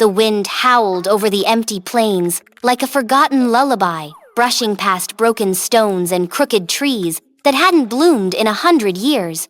The wind howled over the empty plains like a forgotten lullaby, brushing past broken stones and crooked trees that hadn't bloomed in 100 years.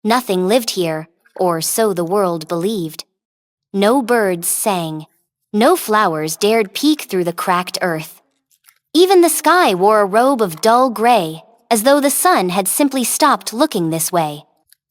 Nothing lived here, or so the world believed. No birds sang. No flowers dared peek through the cracked earth. Even the sky wore a robe of dull gray, as though the sun had simply stopped looking this way.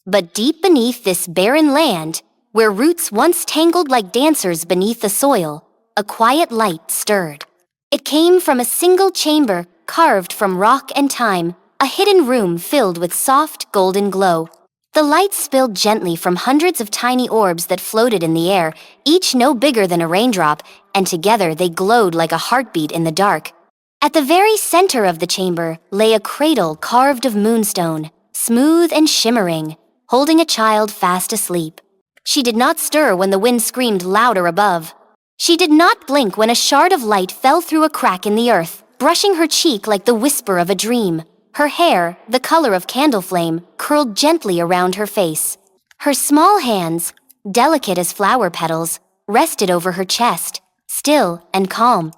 But deep beneath this barren land, where roots once tangled like dancers beneath the soil, a quiet light stirred. It came from a single chamber carved from rock and time, a hidden room filled with soft, golden glow. The light spilled gently from hundreds of tiny orbs that floated in the air, each no bigger than a raindrop, and together they glowed like a heartbeat in the dark. At the very center of the chamber lay a cradle carved of moonstone, smooth and shimmering, holding a child fast asleep. She did not stir when the wind screamed louder above. She did not blink when a shard of light fell through a crack in the earth, brushing her cheek like the whisper of a dream. Her hair, the color of candle flame, curled gently around her face. Her small hands, delicate as flower petals, rested over her chest, still and calm.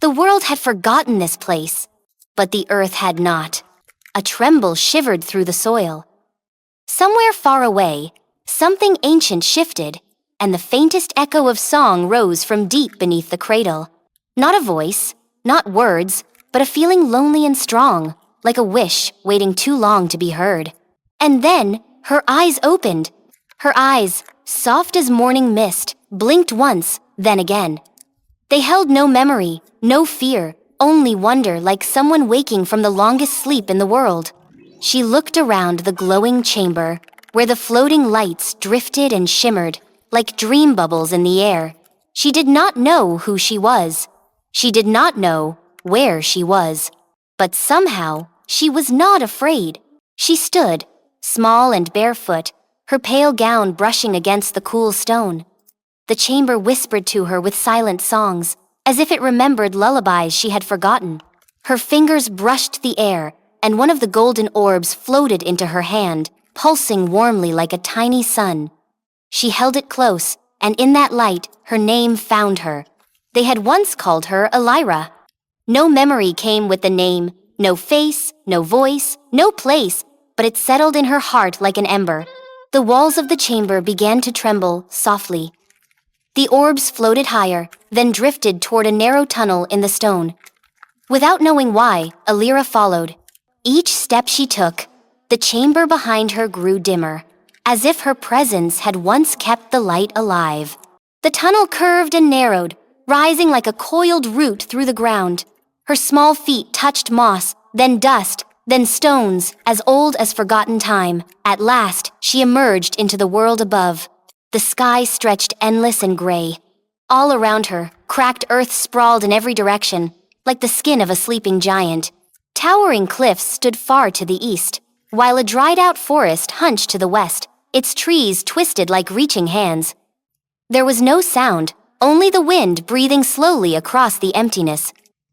The world had forgotten this place, but the earth had not. A tremble shivered through the soil. Somewhere far away, something ancient shifted, and the faintest echo of song rose from deep beneath the cradle. Not a voice, not words, but a feeling lonely and strong, like a wish waiting too long to be heard. And then, her eyes opened. Her eyes, soft as morning mist, blinked once, then again. They held no memory, no fear, only wonder, like someone waking from the longest sleep in the world. She looked around the glowing chamber, where the floating lights drifted and shimmered, like dream bubbles in the air. She did not know who she was. She did not know where she was. But somehow, she was not afraid. She stood, small and barefoot, her pale gown brushing against the cool stone. The chamber whispered to her with silent songs, as if it remembered lullabies she had forgotten. Her fingers brushed the air, and one of the golden orbs floated into her hand, pulsing warmly like a tiny sun. She held it close, and in that light, her name found her. They had once called her Elira. No memory came with the name, no face, no voice, no place, but it settled in her heart like an ember. The walls of the chamber began to tremble softly. The orbs floated higher, then drifted toward a narrow tunnel in the stone. Without knowing why, Elira followed. Each step she took, the chamber behind her grew dimmer, as if her presence had once kept the light alive. The tunnel curved and narrowed, rising like a coiled root through the ground. Her small feet touched moss, then dust, then stones, as old as forgotten time. At last, she emerged into the world above. The sky stretched endless and gray. All around her, cracked earth sprawled in every direction, like the skin of a sleeping giant. Towering cliffs stood far to the east, while a dried-out forest hunched to the west, its trees twisted like reaching hands. There was no sound, only the wind breathing slowly across the emptiness.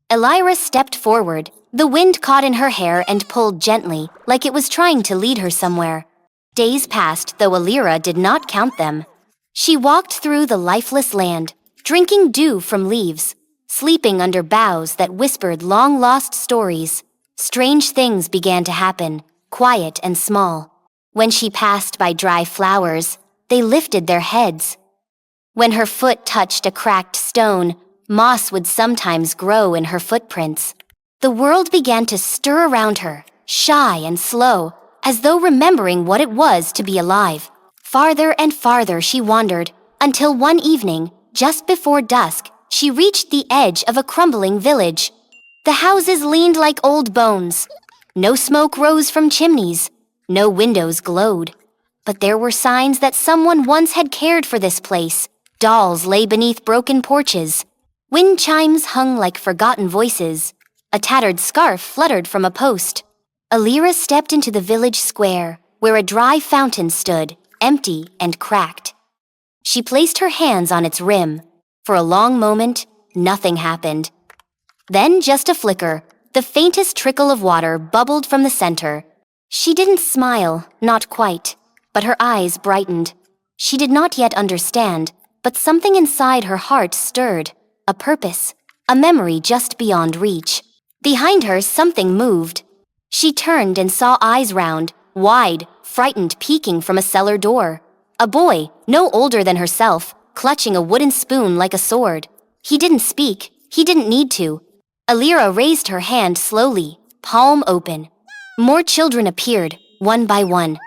Elira stepped forward. The wind caught in her hair and pulled gently, like it was trying to lead her somewhere. Days passed, though Elira did not count them. She walked through the lifeless land, drinking dew from leaves, sleeping under boughs that whispered long-lost stories. Strange things began to happen, quiet and small. When she passed by dry flowers, they lifted their heads. When her foot touched a cracked stone, moss would sometimes grow in her footprints. The world began to stir around her, shy and slow, as though remembering what it was to be alive. Farther and farther she wandered, until one evening, just before dusk, she reached the edge of a crumbling village. The houses leaned like old bones. No smoke rose from chimneys. No windows glowed. But there were signs that someone once had cared for this place. Dolls lay beneath broken porches. Wind chimes hung like forgotten voices. A tattered scarf fluttered from a post. Elira stepped into the village square, where a dry fountain stood, empty and cracked. She placed her hands on its rim. For a long moment, nothing happened. Then just a flicker, the faintest trickle of water bubbled from the center. She didn't smile, not quite, but her eyes brightened. She did not yet understand, but something inside her heart stirred, a purpose, a memory just beyond reach. Behind her, something moved. She turned and saw eyes round, wide, frightened, peeking from a cellar door. A boy, no older than herself, clutching a wooden spoon like a sword. He didn't speak. He didn't need to. Alira raised her hand slowly, palm open. More children appeared, one by one.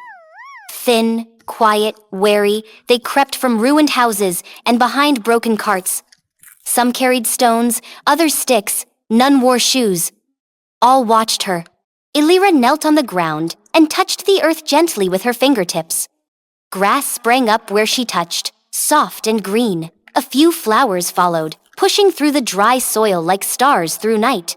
Thin, quiet, wary, they crept from ruined houses and behind broken carts. Some carried stones, others sticks, none wore shoes. All watched her. Alira knelt on the ground and touched the earth gently with her fingertips. Grass sprang up where she touched, soft and green. A few flowers followed, pushing through the dry soil like stars through night.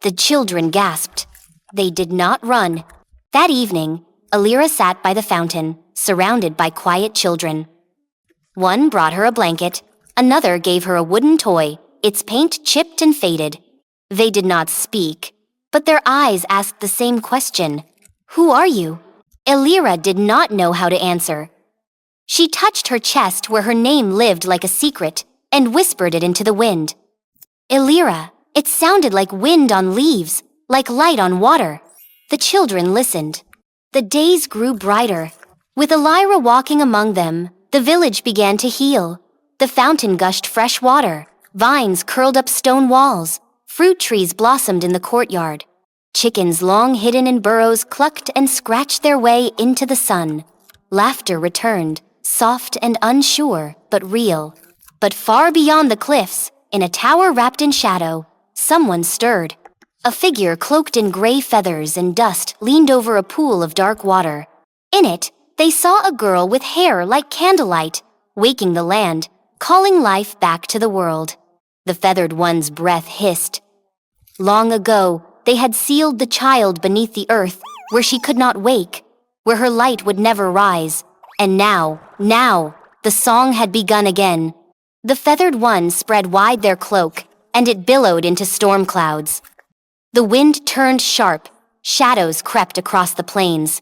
The children gasped. They did not run. That evening, Alira sat by the fountain, surrounded by quiet children. One brought her a blanket, another gave her a wooden toy, its paint chipped and faded. They did not speak, but their eyes asked the same question. Who are you? Alira did not know how to answer. She touched her chest where her name lived like a secret and whispered it into the wind. Alira, it sounded like wind on leaves, like light on water. The children listened. The days grew brighter. With Alira walking among them, the village began to heal. The fountain gushed fresh water. Vines curled up stone walls. Fruit trees blossomed in the courtyard. Chickens long hidden in burrows clucked and scratched their way into the sun. Laughter returned, soft and unsure, but real. But far beyond the cliffs, in a tower wrapped in shadow, someone stirred. A figure cloaked in gray feathers and dust leaned over a pool of dark water. In it, they saw a girl with hair like candlelight, waking the land, calling life back to the world. The feathered one's breath hissed. Long ago, they had sealed the child beneath the earth, where she could not wake, where her light would never rise. And now, the song had begun again. The feathered one spread wide their cloak, and it billowed into storm clouds. The wind turned sharp, shadows crept across the plains.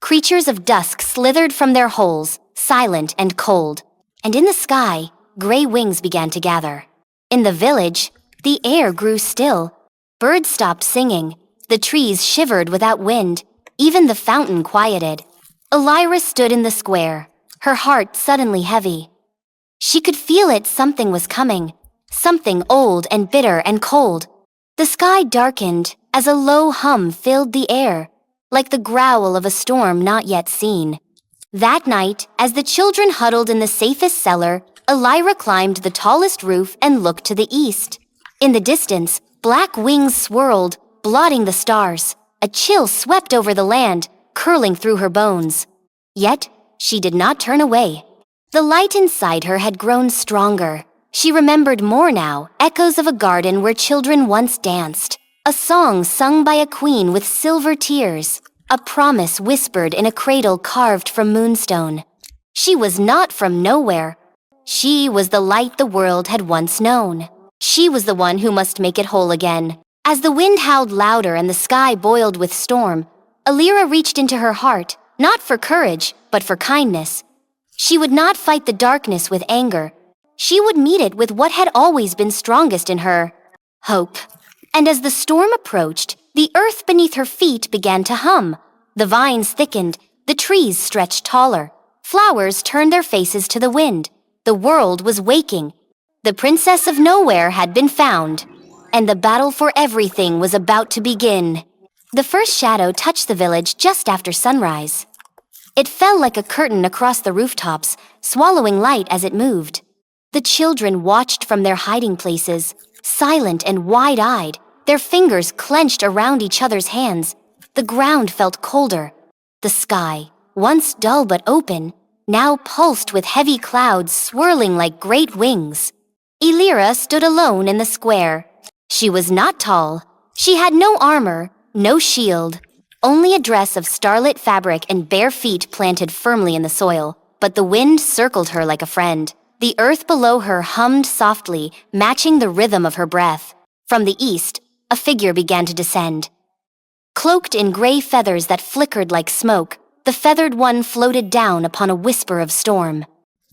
Creatures of dusk slithered from their holes, silent and cold. And in the sky, gray wings began to gather. In the village, the air grew still. Birds stopped singing. The trees shivered without wind. Even the fountain quieted. Alira stood in the square, her heart suddenly heavy. She could feel it, something was coming, something old and bitter and cold. The sky darkened as a low hum filled the air, like the growl of a storm not yet seen. That night, as the children huddled in the safest cellar, Alira climbed the tallest roof and looked to the east. In the distance, black wings swirled, blotting the stars. A chill swept over the land, curling through her bones. Yet, she did not turn away. The light inside her had grown stronger. She remembered more now, echoes of a garden where children once danced. A song sung by a queen with silver tears. A promise whispered in a cradle carved from moonstone. She was not from nowhere. She was the light the world had once known. She was the one who must make it whole again. As the wind howled louder and the sky boiled with storm, Alira reached into her heart, not for courage, but for kindness. She would not fight the darkness with anger. She would meet it with what had always been strongest in her, hope. And as the storm approached, the earth beneath her feet began to hum. The vines thickened, the trees stretched taller. Flowers turned their faces to the wind. The world was waking. The princess of nowhere had been found, and the battle for everything was about to begin. The first shadow touched the village just after sunrise. It fell like a curtain across the rooftops, swallowing light as it moved. The children watched from their hiding places, silent and wide-eyed, their fingers clenched around each other's hands. The ground felt colder. The sky, once dull but open, now pulsed with heavy clouds swirling like great wings. Alira stood alone in the square. She was not tall. She had no armor, no shield, only a dress of starlit fabric and bare feet planted firmly in the soil. But the wind circled her like a friend. The earth below her hummed softly, matching the rhythm of her breath. From the east, a figure began to descend. Cloaked in gray feathers that flickered like smoke, the feathered one floated down upon a whisper of storm.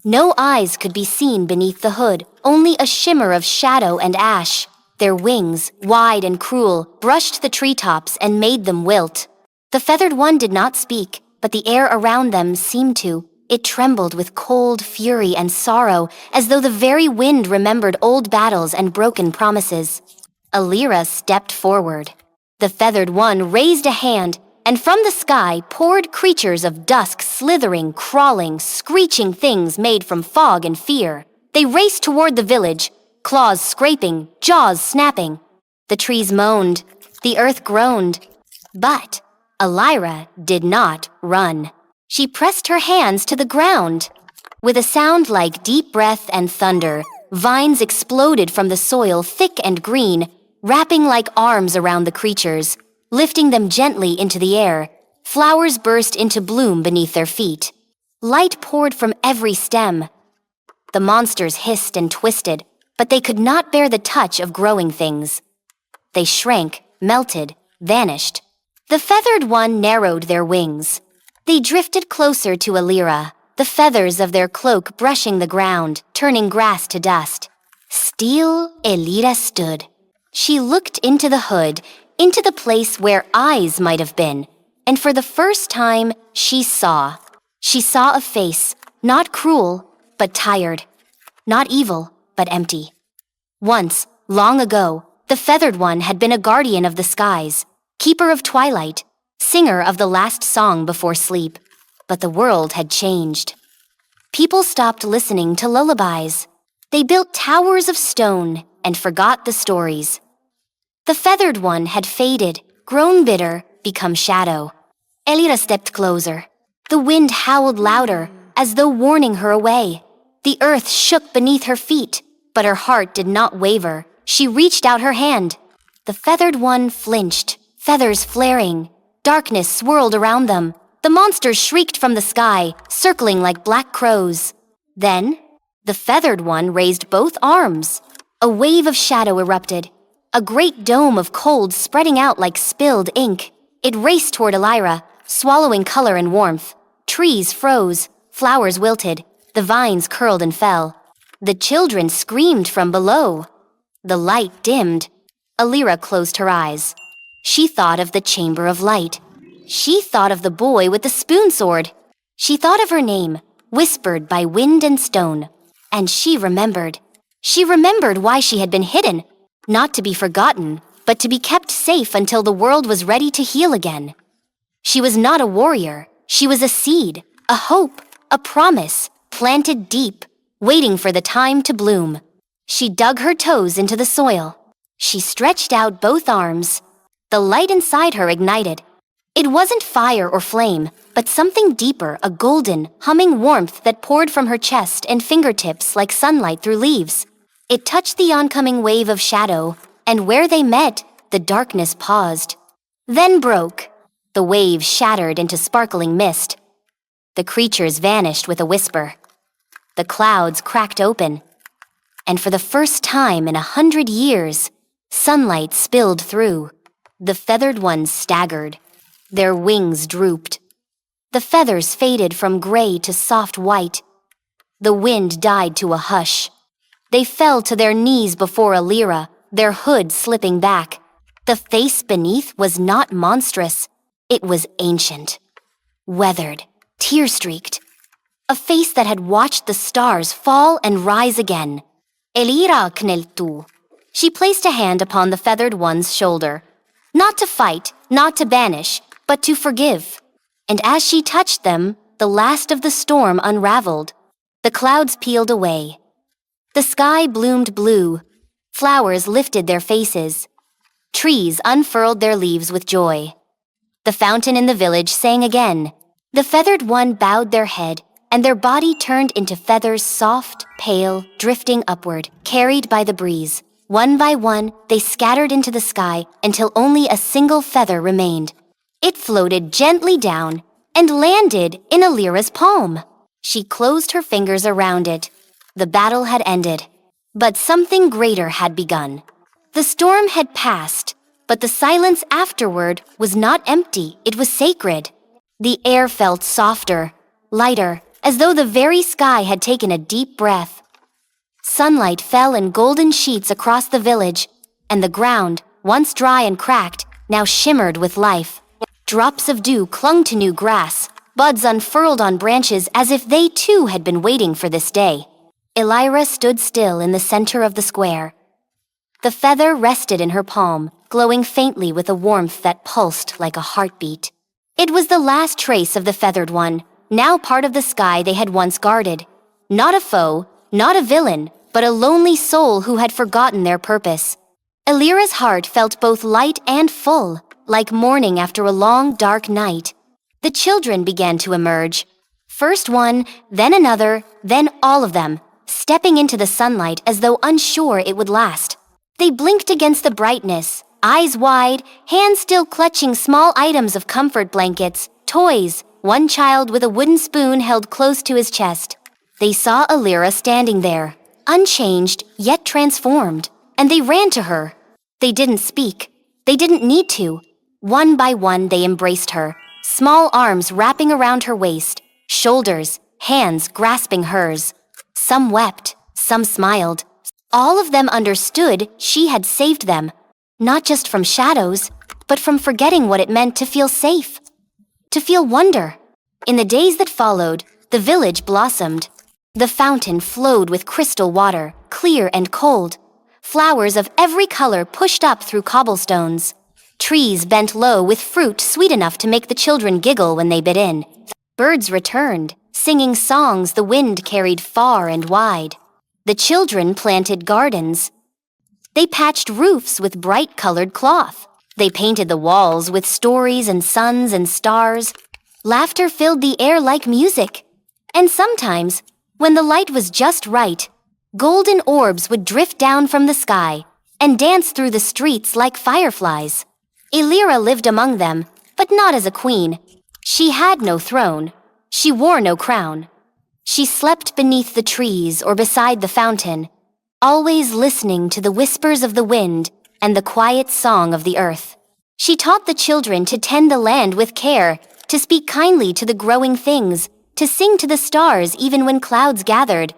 No eyes could be seen beneath the hood, only a shimmer of shadow and ash. Their wings, wide and cruel, brushed the treetops and made them wilt. The feathered one did not speak, but the air around them seemed to. It trembled with cold fury and sorrow, as though the very wind remembered old battles and broken promises. Alira stepped forward. The feathered one raised a hand, and from the sky poured creatures of dusk, slithering, crawling, screeching things made from fog and fear. They raced toward the village, claws scraping, jaws snapping. The trees moaned, the earth groaned. But Alira did not run. She pressed her hands to the ground. With a sound like deep breath and thunder, vines exploded from the soil, thick and green, wrapping like arms around the creatures, lifting them gently into the air. Flowers burst into bloom beneath their feet. Light poured from every stem. The monsters hissed and twisted, but they could not bear the touch of growing things. They shrank, melted, vanished. The feathered one narrowed their wings. They drifted closer to Alira, the feathers of their cloak brushing the ground, turning grass to dust. Still, Alira stood. She looked into the hood, into the place where eyes might have been, and for the first time, she saw. She saw a face, not cruel, but tired. Not evil, but empty. Once, long ago, the feathered one had been a guardian of the skies, keeper of twilight, singer of the last song before sleep. But the world had changed. People stopped listening to lullabies. They built towers of stone and forgot the stories. The feathered one had faded, grown bitter, become shadow. Alira stepped closer. The wind howled louder, as though warning her away. The earth shook beneath her feet, but her heart did not waver. She reached out her hand. The feathered one flinched, feathers flaring. Darkness swirled around them. The monsters shrieked from the sky, circling like black crows. Then, the feathered one raised both arms. A wave of shadow erupted, a great dome of cold spreading out like spilled ink. It raced toward Alira, swallowing color and warmth. Trees froze, flowers wilted, the vines curled and fell. The children screamed from below. The light dimmed. Alira closed her eyes. She thought of the chamber of light. She thought of the boy with the spoon sword. She thought of her name, whispered by wind and stone. And she remembered. She remembered why she had been hidden, not to be forgotten, but to be kept safe until the world was ready to heal again. She was not a warrior. She was a seed, a hope, a promise, planted deep, waiting for the time to bloom. She dug her toes into the soil. She stretched out both arms. The light inside her ignited. It wasn't fire or flame, but something deeper, a golden, humming warmth that poured from her chest and fingertips like sunlight through leaves. It touched the oncoming wave of shadow, and where they met, the darkness paused. Then broke. The wave shattered into sparkling mist. The creatures vanished with a whisper. The clouds cracked open. And for the first time in 100 years, sunlight spilled through. The feathered ones staggered. Their wings drooped. The feathers faded from gray to soft white. The wind died to a hush. They fell to their knees before Alira, their hood slipping back. The face beneath was not monstrous. It was ancient, weathered, tear-streaked. A face that had watched the stars fall and rise again. Alira knelt. She placed a hand upon the feathered one's shoulder. Not to fight, not to banish, but to forgive. And as she touched them, the last of the storm unraveled. The clouds peeled away. The sky bloomed blue. Flowers lifted their faces. Trees unfurled their leaves with joy. The fountain in the village sang again. The feathered one bowed their head, and their body turned into feathers, soft, pale, drifting upward, carried by the breeze. One by one, they scattered into the sky until only a single feather remained. It floated gently down and landed in Alira's palm. She closed her fingers around it. The battle had ended, but something greater had begun. The storm had passed, but the silence afterward was not empty, it was sacred. The air felt softer, lighter, as though the very sky had taken a deep breath. Sunlight fell in golden sheets across the village, and the ground, once dry and cracked, now shimmered with life. Drops of dew clung to new grass, buds unfurled on branches as if they too had been waiting for this day. Elira stood still in the center of the square. The feather rested in her palm, glowing faintly with a warmth that pulsed like a heartbeat. It was the last trace of the feathered one, now part of the sky they had once guarded. Not a foe, not a villain, but a lonely soul who had forgotten their purpose. Elira's heart felt both light and full, like morning after a long, dark night. The children began to emerge. First one, then another, then all of them, stepping into the sunlight as though unsure it would last. They blinked against the brightness, eyes wide, hands still clutching small items of comfort blankets, toys, one child with a wooden spoon held close to his chest. They saw Elira standing there, unchanged yet transformed, and they ran to her. They didn't speak. They didn't need to. One by one they embraced her, small arms wrapping around her waist, shoulders, hands grasping hers. Some wept, some smiled. All of them understood she had saved them, not just from shadows, but from forgetting what it meant to feel safe, to feel wonder. In the days that followed, the village blossomed. The fountain flowed with crystal water, clear and cold. Flowers of every color pushed up through cobblestones. Trees bent low with fruit sweet enough to make the children giggle when they bit in. Birds returned, singing songs the wind carried far and wide. The children planted gardens. They patched roofs with bright-colored cloth. They painted the walls with stories and suns and stars. Laughter filled the air like music. And sometimes, when the light was just right, golden orbs would drift down from the sky and dance through the streets like fireflies. Elira lived among them, but not as a queen. She had no throne. She wore no crown. She slept beneath the trees or beside the fountain, always listening to the whispers of the wind and the quiet song of the earth. She taught the children to tend the land with care, to speak kindly to the growing things, to sing to the stars even when clouds gathered.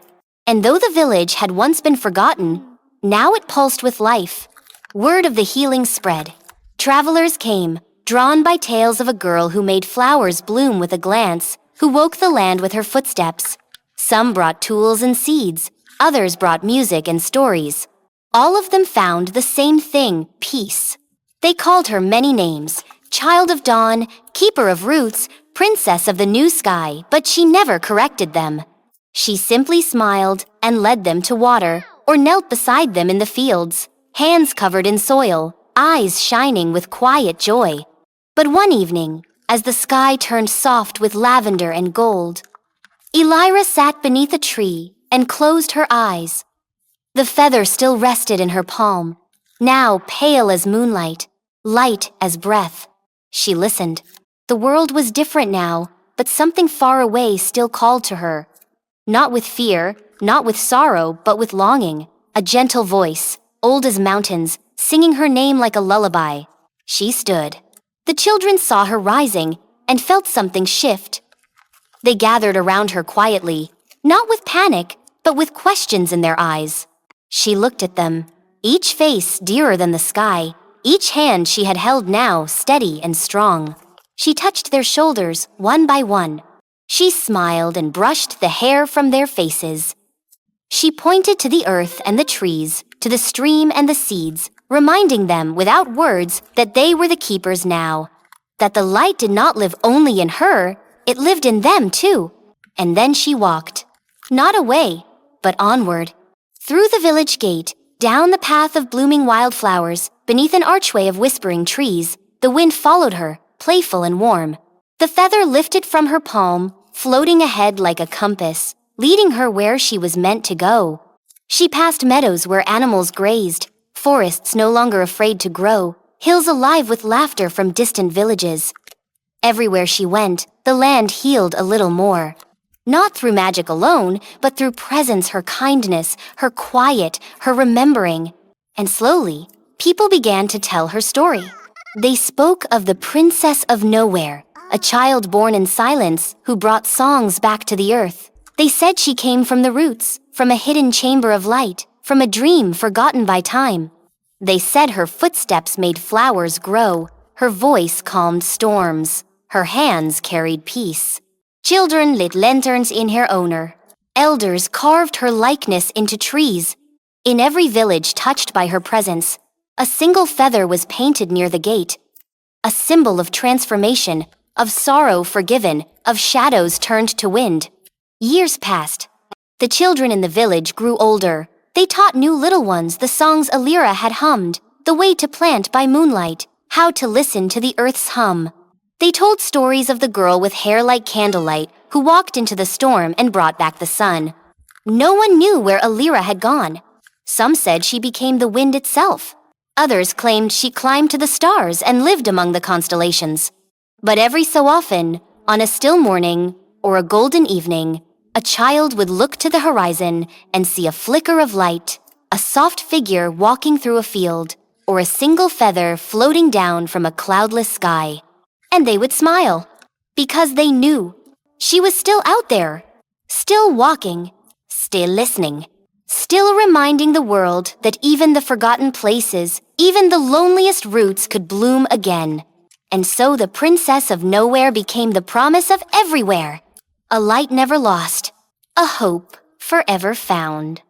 And though the village had once been forgotten, now it pulsed with life. Word of the healing spread. Travelers came, drawn by tales of a girl who made flowers bloom with a glance, who woke the land with her footsteps. Some brought tools and seeds, others brought music and stories. All of them found the same thing, peace. They called her many names, child of dawn, keeper of roots, princess of the new sky, but she never corrected them. She simply smiled and led them to water, or knelt beside them in the fields, hands covered in soil, eyes shining with quiet joy. But one evening, as the sky turned soft with lavender and gold, Elira sat beneath a tree and closed her eyes. The feather still rested in her palm, now pale as moonlight, light as breath. She listened. The world was different now, but something far away still called to her. Not with fear, not with sorrow, but with longing. A gentle voice, old as mountains, singing her name like a lullaby. She stood. The children saw her rising and felt something shift. They gathered around her quietly, not with panic, but with questions in their eyes. She looked at them, each face dearer than the sky, each hand she had held now steady and strong. She touched their shoulders one by one. She smiled and brushed the hair from their faces. She pointed to the earth and the trees, to the stream and the seeds, reminding them without words that they were the keepers now, that the light did not live only in her, it lived in them too. And then she walked, not away, but onward, through the village gate, down the path of blooming wildflowers, beneath an archway of whispering trees. The wind followed her, playful and warm. The feather lifted from her palm, floating ahead like a compass, leading her where she was meant to go. She passed meadows where animals grazed, forests no longer afraid to grow, hills alive with laughter from distant villages. Everywhere she went, the land healed a little more. Not through magic alone, but through presence, her kindness, her quiet, her remembering. And slowly, people began to tell her story. They spoke of the Princess of Nowhere, a child born in silence who brought songs back to the earth. They said she came from the roots, from a hidden chamber of light, from a dream forgotten by time. They said her footsteps made flowers grow, her voice calmed storms, her hands carried peace. Children lit lanterns in her honor. Elders carved her likeness into trees. In every village touched by her presence, a single feather was painted near the gate, a symbol of transformation, of sorrow forgiven, of shadows turned to wind. Years passed. The children in the village grew older. They taught new little ones the songs Alira had hummed, the way to plant by moonlight, how to listen to the earth's hum. They told stories of the girl with hair like candlelight who walked into the storm and brought back the sun. No one knew where Alira had gone. Some said she became the wind itself. Others claimed she climbed to the stars and lived among the constellations. But every so often, on a still morning or a golden evening, a child would look to the horizon and see a flicker of light, a soft figure walking through a field, or a single feather floating down from a cloudless sky. And they would smile, because they knew she was still out there, still walking, still listening, still reminding the world that even the forgotten places, even the loneliest roots could bloom again. And so the Princess of Nowhere became the promise of everywhere, a light never lost, a hope forever found.